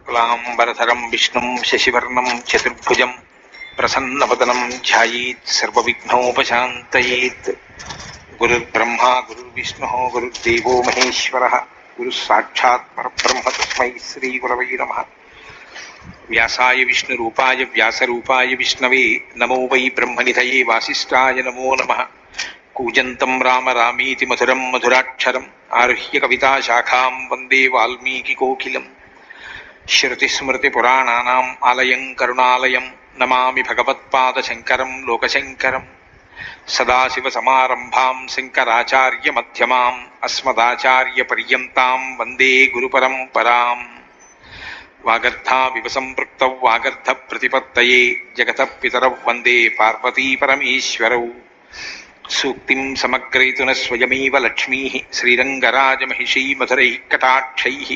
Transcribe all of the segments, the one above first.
शुक्लांबरधरं विष्णुं शशिवर्णं चतुर्भुजं प्रसन्नवदनं ध्यायेत् सर्वविघ्नोपशान्तयेत्। गुरुर्ब्रह्मा गुरुर्विष्णुः गुरुर्देवो महेश्वरः गुरुः साक्षात् परब्रह्म तस्मै श्रीगुरवे नमः। व्यासाय विष्णुरूपाय व्यासरूपाय विष्णवे नमो वै ब्रह्मनिधये वासिष्ठाय नमो नमः। कूजन्तं राम रामीति मधुरं मधुराक्षरम् आरुह्य कविताशाखां वन्दे वाल्मीकिकोकिलम्। श्रुतिस्मृतिपुराणानाम् आलयं करुणालयं नमामि भगवत्पादशङ्करं लोकशङ्करम्। सदाशिवसमारम्भां शङ्कराचार्यमध्यमाम् अस्मदाचार्यपर्यन्तां वन्दे गुरुपरम्पराम्। वागर्धाविव सम्पृक्तौ वागर्धप्रतिपत्तये जगतः पितरौ वन्दे पार्वतीपरमेश्वरौ। सूक्तिं समग्रयितु न स्वयमेव लक्ष्मीः श्रीरङ्गराजमहिषी मधुरैः कटाक्षैः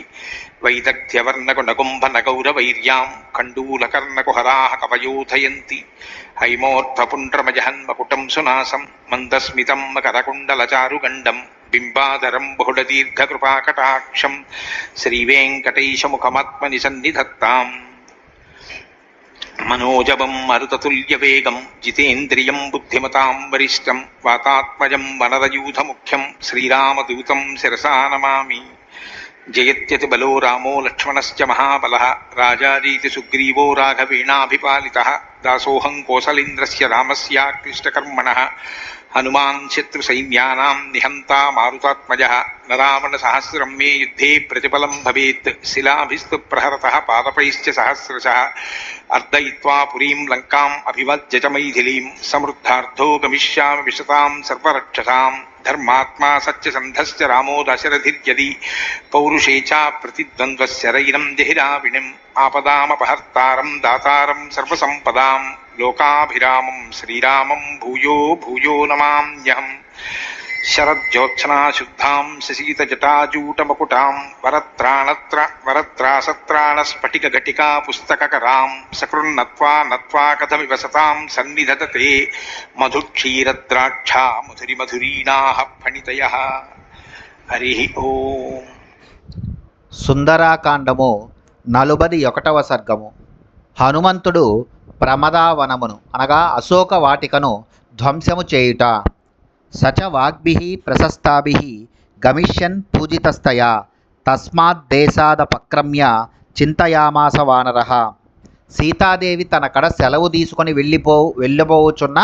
वैदग्ध्यवर्णकुण्डकुम्भनगौरवैर्यां कण्डूलकर्णकुहराः कवयोधयन्ति। हैमोत्थपुण्ड्रमजहन्मकुटं सुनासं मन्दस्मितं मकरकुण्डलचारुगण्डं बिम्बाधरं बहुलदीर्घकृपाकटाक्षं श्रीवेङ्कटेशमुखमात्मनि सन्निधत्ताम्। मनोजवं मरुततुल्यवेगं जितेन्द्रियं बुद्धिमतां वरिष्ठं वातात्मजं वनरयूथमुख्यं श्रीरामदूतं शिरसा नमामि। जयत्यतिबलो रामो लक्ष्मणश्च महाबलः राजारीति सुग्रीवो राघवेणाभिपालितः दासोऽहं कौसलेन्द्रस्य रामस्याक्लिष्टकर्मणः हनुमान् शत्रुसैन्यानां निहन्ता मारुतात्मजः न रावणसहस्रं मे युद्धे प्रतिफलं भवेत् शिलाभिस्तु प्रहरतः पादपैश्च सहस्रशः अर्दयित्वा पुरीं लङ्काम् अभिवज्य च मैथिलीं समृद्धार्थो गमिष्यामि विशतां सर्वरक्षसां धर्मात्मा सत्यसन्धश्च रामो दशरथिर्यदि पौरुषे च प्रतिद्वन्द्वस्य रैनं जहिराविणिम् आपदामपहर्तारं दातारं सर्वसम्पदां लोकाभिरामं श्रीरामं भूयो भूयो नमाम्यहम्। शरज्योत्सनाशुद्धां शशीतजटाजूटमकुटां वरत्रासत्राणस्फटिकघटिका पुस्तककरां सकृन्नत्वा नत्वा कथमिव सतां सन्निधत्ते मधुक्षीरद्राक्षा मधुरिमधुरीणाः फणितयः। हरि ओम। సుందరాకాండము 41వ సర్గము. హనుమంతుడు ప్రమదావనమును అనగా అశోక వాటికను ధ్వంసము చేయుట. సచ వాగ్భిః ప్రశస్తాభిః గమిష్యన్ పూజితస్తయా తస్మాద్దేశాదపక్రమ్య చింతయామాస వానరః. సీతాదేవి తన కడ సెలవు తీసుకొని వెళ్ళబోచున్న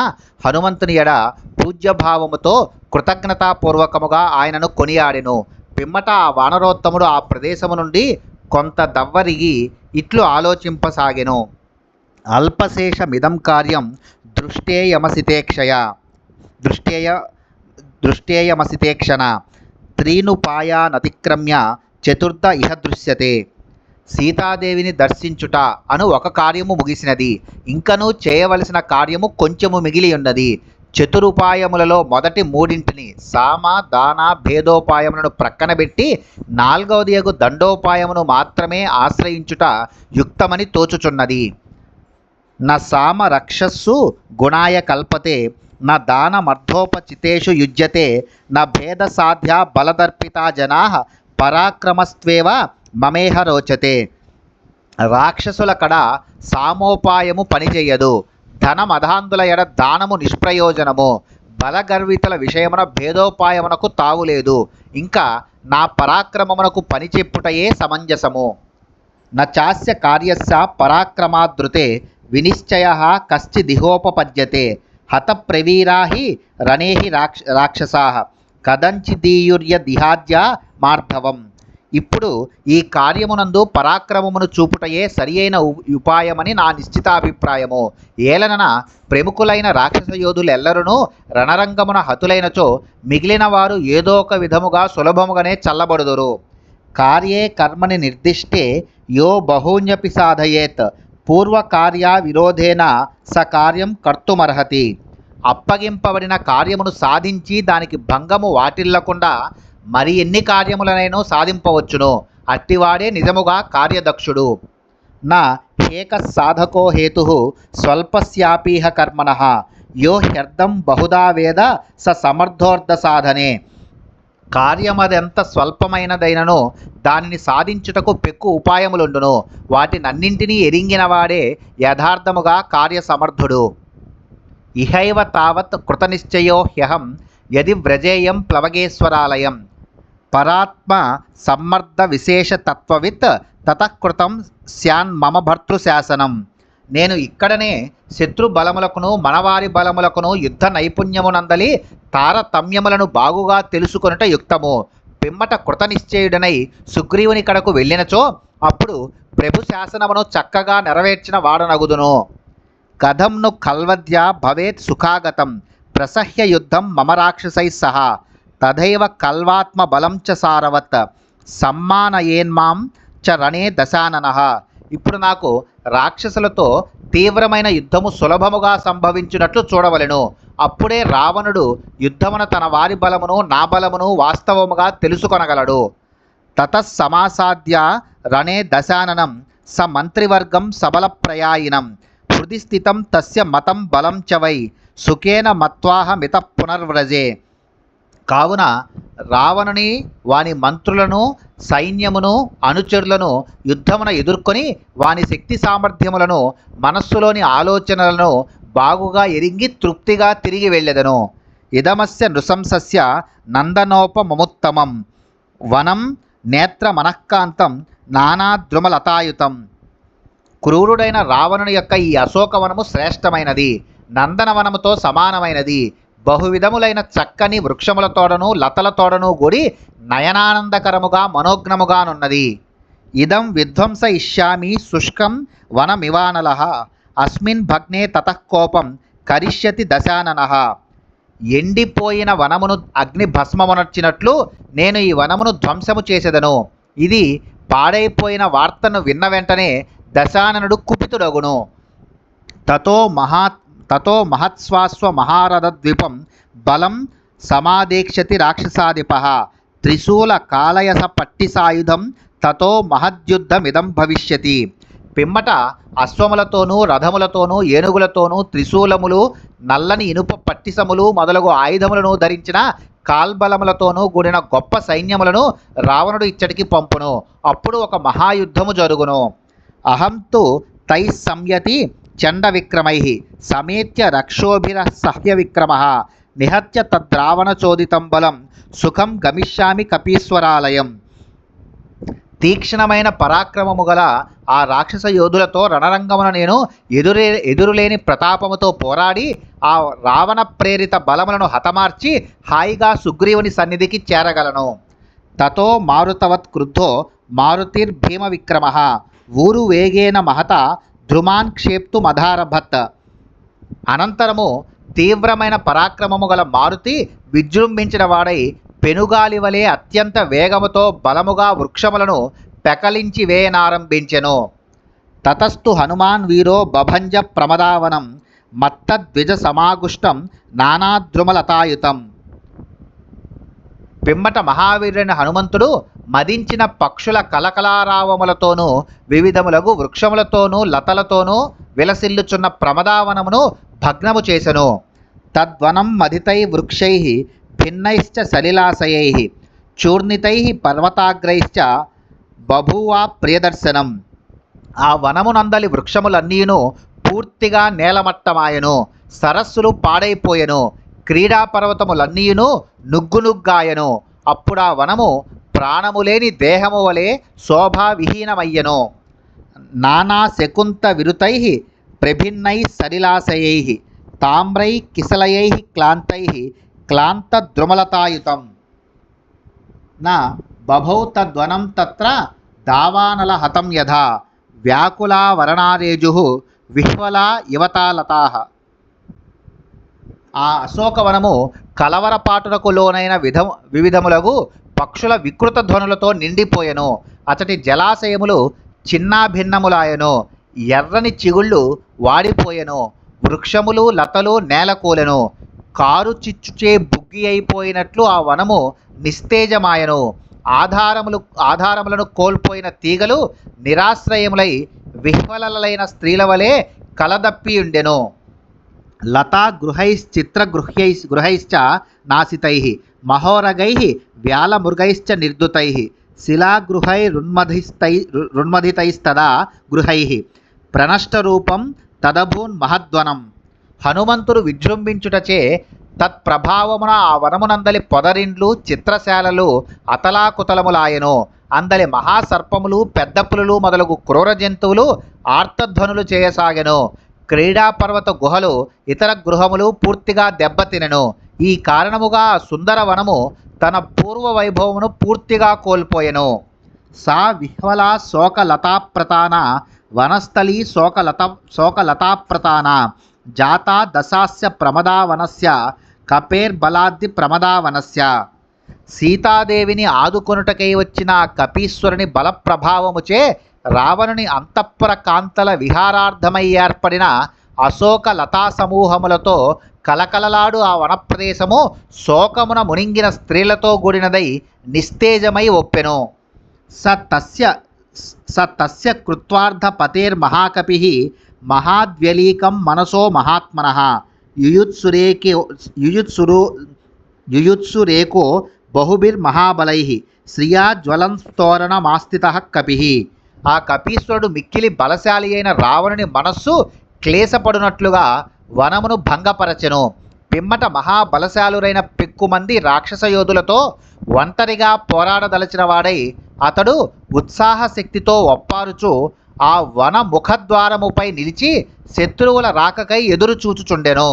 హనుమంతుని ఎడ పూజ్యభావముతో కృతజ్ఞతాపూర్వకముగా ఆయనను కొనియాడెను. పిమ్మట ఆ వానరోత్తముడు ఆ ప్రదేశము నుండి కొంత దవ్వరిగి ఇట్లు ఆలోచింపసాగెను. అల్పశేషమిదం కార్యం దృష్టేయమసితేక్షణ త్రీనుపాయానతిక్రమ్య చతుర్థ ఇహ దృశ్యతే. సీతాదేవిని దర్శించుట అను ఒక కార్యము ముగిసినది, ఇంకనూ చేయవలసిన కార్యము కొంచెము మిగిలి ఉన్నది. చతురుపాయములలో మొదటి మూడింటిని సామ దాన భేదోపాయములను ప్రక్కనబెట్టి నాల్గవదియగు దండోపాయమును మాత్రమే ఆశ్రయించుట యుక్తమని తోచుచున్నది. న సామ రక్షస్సు గుణాయ కల్పతే న దానమర్థోపచితేషు యుజ్యతే న భేద సాధ్య బలదర్పితా జనా పరాక్రమస్త్వేవ మమేహ రోచతే. రాక్షసుల కడ సామోపాయము పనిచేయదు, ధనమధాంధుల ఎడ దానము నిష్ప్రయోజనము, బలగర్వితుల విషయమున భేదోపాయమునకు తావులేదు, ఇంకా నా పరాక్రమమునకు పని చెప్పుటయే సమంజసము. నచాస్య కార్యస్య పరాక్రమాదృతే వినిశ్చయః కశ్చిదిహోపపద్యతే హతప్రవీరా హి రణే హి రాక్షసాః కదంచిదీయుర్యదిహాద్య మార్ధవం. ఇప్పుడు ఈ కార్యమునందు పరాక్రమమును చూపుటయే సరియైన ఉపాయమని నా నిశ్చితాభిప్రాయము. ఏలనన ప్రముఖులైన రాక్షస యోధులెల్లరూ రణరంగమున హతులైనచో మిగిలిన వారు ఏదో ఒక విధముగా సులభముగానే చల్లబడుదురు. కార్యే కర్మని నిర్దిష్టే యో బహూన్యపి సాధయేత్ పూర్వకార్య విరోధేన స కార్యం కర్తుమర్హతి. అప్పగింపబడిన కార్యమును సాధించి దానికి భంగము వాటిల్లకుండా మరి ఎన్ని కార్యములనైనా సాధింపవచ్చును. అట్టివాడే నిజముగా కార్యదక్షుడు. నా హేక సాధకో హేతు స్వల్పస్యాపీహ కర్మణః యో హ్యర్థం బహుదా వేద స సమర్థోర్థ సాధనే. కార్యమదెంత స్వల్పమైనదైనను దానిని సాధించుటకు పెక్కు ఉపాయములుండును. వాటినన్నింటినీ ఎరింగినవాడే యథార్థముగా కార్యసమర్థుడు. ఇహైవ తావత్ కృతనిశ్చయో హ్యహం యది వ్రజేయం ప్లవగేశ్వరాలయం పరాత్మ సమ్మర్ద విశేష తత్వవిత్ తతఃకృతం స్యాన్ మమ భర్తృశాసనం. నేను ఇక్కడనే శత్రు బలములకును మనవారి బలములకును యుద్ధ నైపుణ్యమునందలి తారతమ్యములను బాగుగా తెలుసుకొనుట యుక్తము. పిమ్మట కృతనిశ్చయుడనై సుగ్రీవుని కడకు వెళ్ళినచో అప్పుడు ప్రభు శాసనమును చక్కగా నెరవేర్చిన వాడనగుదును. కథంను కల్వద్య భవేత్ సుఖాగతం ప్రసహ్య యుద్ధం మమ రాక్షసై సహా తథైవ కల్వాత్మ బలం చ సారవత్ సమ్మానయేన్మాం చ రణే దశాననః. ఇప్పుడు నాకు రాక్షసులతో తీవ్రమైన యుద్ధము సులభముగా సంభవించినట్లు చూడవలెను. అప్పుడే రావణుడు యుద్ధమున తన వారి బలమును నా బలమును వాస్తవముగా తెలుసుకొనగలడు. తతస్సమాసాద్య రణే దశాననం స మంత్రివర్గం సబల ప్రయాయినం హృది స్థితం తస్య మతం బలం చ వై సుఖేన మత్వాహ మిత పునర్వ్రజే. కావున రావణుని వాని మంత్రులను సైన్యమును అనుచరులను యుద్ధమున ఎదుర్కొని వాని శక్తి సామర్థ్యములను మనస్సులోని ఆలోచనలను బాగుగా ఎరింగి తృప్తిగా తిరిగి వెళ్ళెదను. ఇదమస్య నృశంసస్య నందనోపమముత్తమం వనం నేత్ర మనఃకాంతం నానాద్రుమలతాయుతం. క్రూరుడైన రావణుని యొక్క ఈ అశోకవనము శ్రేష్టమైనది, నందనవనముతో సమానమైనది. బహువిధములైన చక్కని వృక్షములతోడను లతలతోడను కూడి నయనానందకరముగా మనోజ్ఞముగానున్నది. ఇదం విధ్వంస ఇష్యామి శుష్కం వనమివానలః అస్మిన్ భగ్నే తతఃకోపం కరిష్యతి దశాననః. ఎండిపోయిన వనమును అగ్ని భస్మమునర్చినట్లు నేను ఈ వనమును ధ్వంసము చేసేదను. ఇది పాడైపోయిన వార్తను విన్న వెంటనే దశాననుడు కుపితుడగును. తతో మహత్స్వాస్వ మహారథద్వీపం బలం సమాదేక్ష్యతి రాక్షసాధిపః త్రిశూల కాలయస పట్టిసాయుధం తతో మహద్యుద్ధమిదం భవిష్యతి. పిమ్మట అశ్వములతోనూ రథములతోనూ ఏనుగులతోనూ త్రిశూలములు నల్లని ఇనుప పట్టిసములు మొదలగు ఆయుధములను ధరించిన కాల్బలములతోనూ కూడిన గొప్ప సైన్యములను రావణుడు ఇచ్చటికి పంపును. అప్పుడు ఒక మహాయుద్ధము జరుగును. అహంతు తై సంయతి చండ విక్రమై సమేత్య రక్షోభిర సహ్య విక్రమ నిహత్య తద్రావణ చోదితం బలం సుఖం గమిష్యామి కపీశ్వరాలయం. తీక్షణమైన పరాక్రమము గల ఆ రాక్షస యోధులతో రణరంగమున నేను ఎదురులేని ప్రతాపముతో పోరాడి ఆ రావణ ప్రేరిత బలములను హతమార్చి హాయిగా సుగ్రీవుని సన్నిధికి చేరగలను. తతో మారుతవత్ క్రుద్ధో మారుతిర్భీమ విక్రమ ఊరు వేగేన మహత ధ్రుమాన్ క్షేప్తు మధారభత్. అనంతరము తీవ్రమైన పరాక్రమము గల మారుతి విజృంభించిన వాడై పెనుగాలి వలె అత్యంత వేగముతో బలముగా వృక్షములను పెకలించి వేయనారంభించెను. తతస్థు హనుమాన్ వీరో బభంజ ప్రమదావనం మత్తద్విజ సమాగుష్టం నానాద్రుమలతాయుతం. పిమ్మట మహావీరుడైన హనుమంతుడు మదించిన పక్షుల కలకలారావములతోనూ వివిధములగు వృక్షములతోనూ లతలతోనూ విలసిల్లుచున్న ప్రమదావనమును భగ్నము చేసెను. తద్వనం మదితై వృక్షై భిన్నైశ్చ సలిలాశయై చూర్ణితై పర్వతాగ్రైశ్చ బభూవా ప్రియదర్శనం. ఆ వనమునందలి వృక్షములన్నీను పూర్తిగా నేలమట్టమాయెను. సరస్సులు పాడైపోయెను. క్రీడా పర్వతములన్నీయును నుగ్గునుగ్గాయను. అప్పుడా వనము ప్రాణములేని దేహము వలె శోభావిహీనమయ్యను. నానా శకుంత విరుతై ప్రభిన్నై సలిలాశయై తామ్రై కిసలయై క్లాంతై క్లాంతద్రుమలతాయుతం. నా బభౌ తద్వనం తత్ర దావానల హతం యథా వ్యాకులా వరణారేజు విహ్వలా యువతాలతాః. ఆ అశోకవనము కలవరపాటునకు లోనైన వివిధములగు పక్షుల వికృత ధ్వనులతో నిండిపోయెను. అతడి జలాశయములు చిన్నాభిన్నములాయెను. ఎర్రని చిగుళ్ళు వాడిపోయెను. వృక్షములు లతలు నేలకూలెను. కారు చిచ్చుచే బుగ్గి అయిపోయినట్లు ఆ వనము నిస్తేజమాయెను. ఆధారములను కోల్పోయిన తీగలు నిరాశ్రయములై విహ్వలలైన స్త్రీల వలె కలదప్పియుండెను. లతా గృహైశ్చిత్ర గృహైశ్చ నాసితై మహోరగై వ్యాలమృగైశ్చ నిర్దుతై శిలాగృహైరున్మథితైస్తదా గృహై ప్రణష్టరూపం తదభూన్ మహద్వనం. హనుమంతుడు విజృంభించుటచే తత్ప్రభావమున ఆ వనమునందలి పొదరిండ్లు చిత్రశాలలు అతలాకుతలములాయెను. అందలి మహాసర్పములు పెద్ద పులులు మొదలగు క్రూర జంతువులు ఆర్తధ్వనులు చేయసాగెను. క్రీడాపర్వత గుహలు ఇతర గృహములు పూర్తిగా దెబ్బతినెను. ఈ కారణముగా ఆ సుందరవనము తన పూర్వ వైభవమును పూర్తిగా కోల్పోయెను. సా విహ్వలా శోకలతాప్రతాన వనస్థలీ శోకలతాప్రతాన జాతా దశాస్య ప్రమదావనస్య కపేర్బలాద్ది ప్రమదావనస్య. సీతాదేవిని ఆదుకొనుటకై వచ్చిన కపీశ్వరుని బల ప్రభావముచే రావణుని అంతఃపుర కాంతల విహారార్థమై ఏర్పడిన అశోక లతా సమూహములతో కలకలలాడు ఆ వనప్రదేశము శోకమున మునింగిన స్త్రీలతో కూడినదై నిస్తేజమై ఒప్పెను. స తస్య కృత్వార్థ పతేర్మహాకపి మహాద్వ్యలీకం మనసో మహాత్మనః యుయుత్సురేకో బహుభిర్మహాబలై శ్రియా జ్వలంస్తోరణమాస్థితః కపిః. ఆ కపీశ్వరుడు మిక్కిలి బలశాలి అయిన రావణుని మనస్సు క్లేశపడునట్లుగా వనమును భంగపరచెను. పిమ్మట మహాబలశాలురైన పెక్కుమంది రాక్షస యోధులతో ఒంటరిగా పోరాడదలచిన వాడై అతడు ఉత్సాహశక్తితో ఒప్పారుచు ఆ వన ముఖద్వారముపై నిలిచి శత్రువుల రాకకై ఎదురు చూచుచుండెను.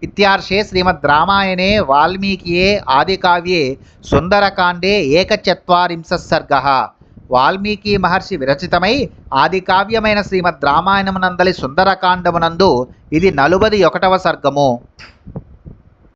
ఇత్యార్షే శ్రీమద్ రామాయణే వాల్మీకియే ఆదికావ్యే సుందరకాండే 140 సర్గః. వాల్మీకి మహర్షి విరచితమై ఆదికావ్యమైన శ్రీమద్ రామాయణమునందలి సుందరకాండమునందు ఇది 41వ సర్గము.